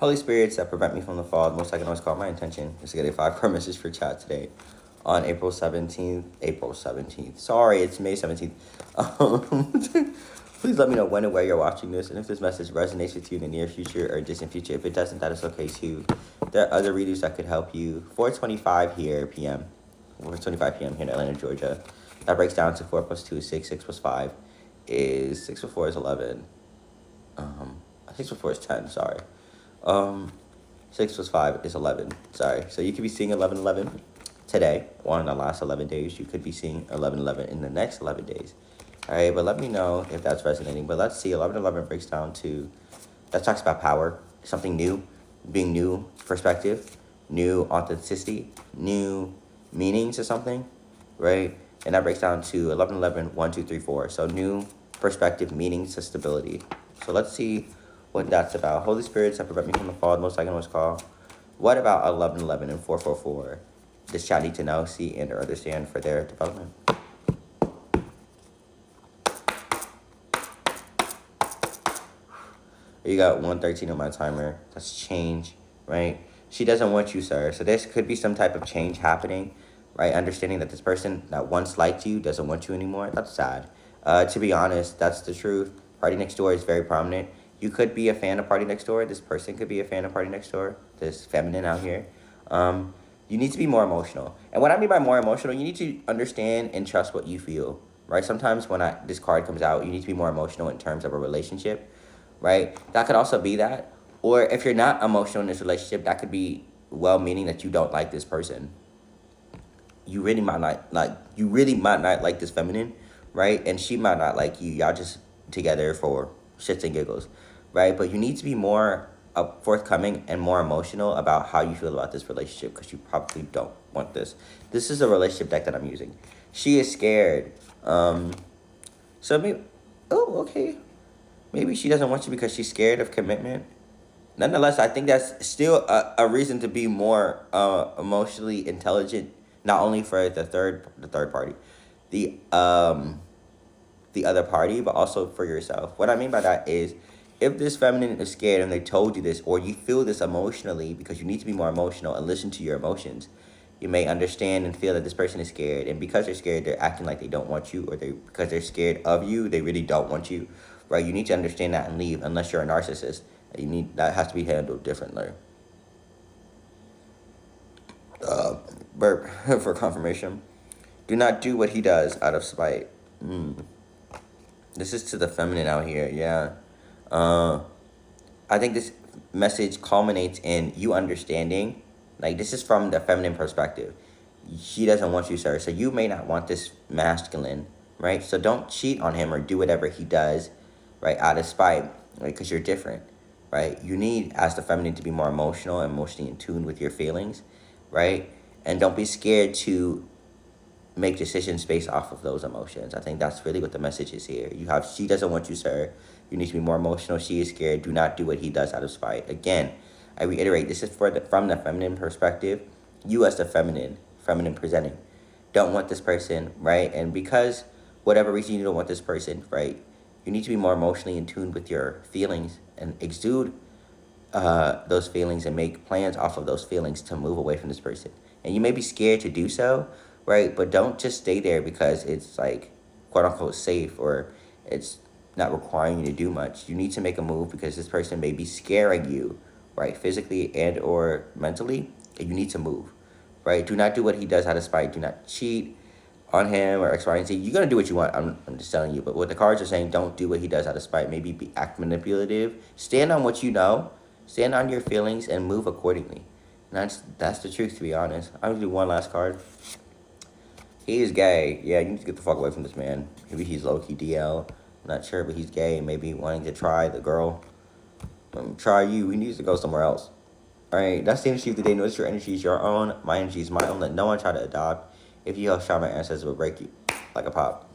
Holy spirits that prevent me from the fall, the most I can always call my intention is to get a 5-card message for chat today on April 17th. April 17th. Sorry, it's May 17th. Please let me know when and where you're watching this, and if this message resonates with you in the near future or distant future. If it doesn't, that is okay too. There are other readers that could help you. 4:25 here p.m. 4:25 p.m. here in Atlanta, Georgia. That breaks down to 4 plus 2 is 6. 6 plus 5 is 6 plus 4 is 11. 6 plus 4 is 10. Sorry. 6 plus 5 is 11. Sorry. So you could be seeing 11:11 today, or in the last 11 days. You could be seeing 11:11 in the next 11 days. All right, but let me know if that's resonating. But let's see. 11:11 breaks down to, that talks about power, something new, being new perspective, new authenticity, new meaning to something, right? And that breaks down to 11:11, 1, 2, 3, 4. So new perspective, meaning to stability. So let's see what that's about. Holy spirits that prevent me from the fall, the most I can always call. What about 11:11 and 4:44? This child need to know, see, and or understand for their development. You got 113 on my timer. That's change, right? She doesn't want you, sir. So this could be some type of change happening, right? Understanding that this person that once liked you doesn't want you anymore. That's sad. To be honest, that's the truth. Party Next Door is very prominent. You could be a fan of Party Next Door. This person could be a fan of Party Next Door. This feminine out here. You need to be more emotional. And what I mean by more emotional, you need to understand and trust what you feel, right? Sometimes when this card comes out, you need to be more emotional in terms of a relationship, right? That could also be that. Or if you're not emotional in this relationship, that could be well-meaning that you don't like this person. You really might not like this feminine, right? And she might not like you. Y'all just together for shits and giggles, right? But you need to be more forthcoming and more emotional about how you feel about this relationship, because you probably don't want this. This is a relationship deck that I'm using. She is scared. So maybe, okay. Maybe she doesn't want you because she's scared of commitment. Nonetheless, I think that's still a reason to be more emotionally intelligent, not only for the third party, the other party, but also for yourself. What I mean by that is, if this feminine is scared and they told you this, or you feel this emotionally, because you need to be more emotional and listen to your emotions, you may understand and feel that this person is scared, and because they're scared, they're acting like they don't want you, or because they're scared of you, they really don't want you, right? You need to understand that and leave, unless you're a narcissist. That has to be handled differently. Burp for confirmation. Do not do what he does out of spite. This is to the feminine out here, yeah. I think this message culminates in you understanding, like, this is from the feminine perspective. She doesn't want you, sir, so you may not want this masculine, right? So don't cheat on him or do whatever he does, right, out of spite, right, because you're different, right? You need, as the feminine, to be more emotional and emotionally in tune with your feelings, right? And don't be scared to make decisions based off of those emotions. I think that's really what the message is here. She doesn't want you, sir. You need to be more emotional. She is scared. Do not do what he does out of spite. Again, I reiterate, this is from the feminine perspective. You as the feminine presenting, don't want this person, right? And because whatever reason you don't want this person, right, you need to be more emotionally in tune with your feelings and exude those feelings and make plans off of those feelings to move away from this person. And you may be scared to do so, right? But don't just stay there because it's like, quote unquote, safe, or it's not requiring you to do much. You need to make a move because this person may be scaring you, right? Physically and or mentally, and you need to move, right? Do not do what he does out of spite. Do not cheat on him or X, Y, and Z. You're going to do what you want. I'm just telling you. But what the cards are saying, don't do what he does out of spite. Maybe act manipulative. Stand on what you know. Stand on your feelings and move accordingly. And that's the truth, to be honest. I'm going to do one last card. He is gay. Yeah, you need to get the fuck away from this man. Maybe he's low-key DL. I'm not sure, but he's gay. Maybe wanting to try the girl. Try you. He needs to go somewhere else. All right, that's the energy of the day. Notice your energy is your own. My energy is my own. Let no one try to adopt. If you have shot, my ancestors will break you like a pop.